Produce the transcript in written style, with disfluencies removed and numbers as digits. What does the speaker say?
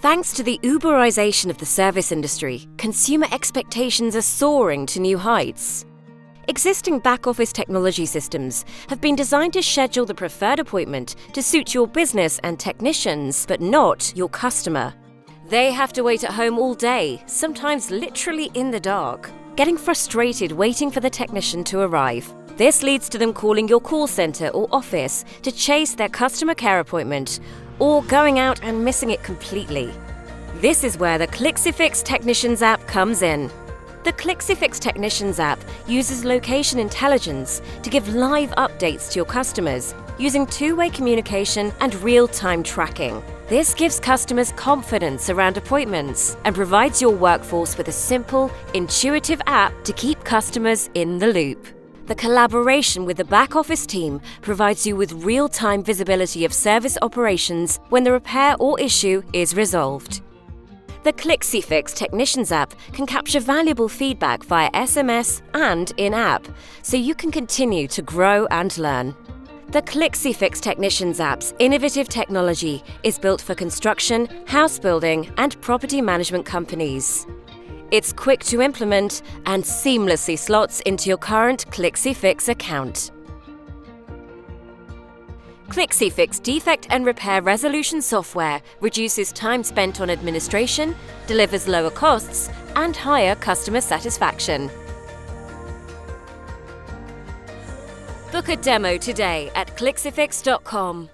Thanks to the Uberization of the service industry, consumer expectations are soaring to new heights. Existing back-office technology systems have been designed to schedule the preferred appointment to suit your business and technicians, but not your customer. They have to wait at home all day, sometimes literally in the dark, getting frustrated waiting for the technician to arrive. This leads to them calling your call center or office to chase their customer care appointment, or going out and missing it completely. This is where the Clixifix Technicians App comes in. The Clixifix Technicians App uses location intelligence to give live updates to your customers using two-way communication and real-time tracking. This gives customers confidence around appointments and provides your workforce with a simple, intuitive app to keep customers in the loop. The collaboration with the back-office team provides you with real-time visibility of service operations when the repair or issue is resolved. The Clixifix Technicians App can capture valuable feedback via SMS and in-app, so you can continue to grow and learn. The Clixifix Technicians App's innovative technology is built for construction, house building, and property management companies. It's quick to implement and seamlessly slots into your current Clixifix account. Clixifix defect and repair resolution software reduces time spent on administration, delivers lower costs, and higher customer satisfaction. Book a demo today at clixifix.com.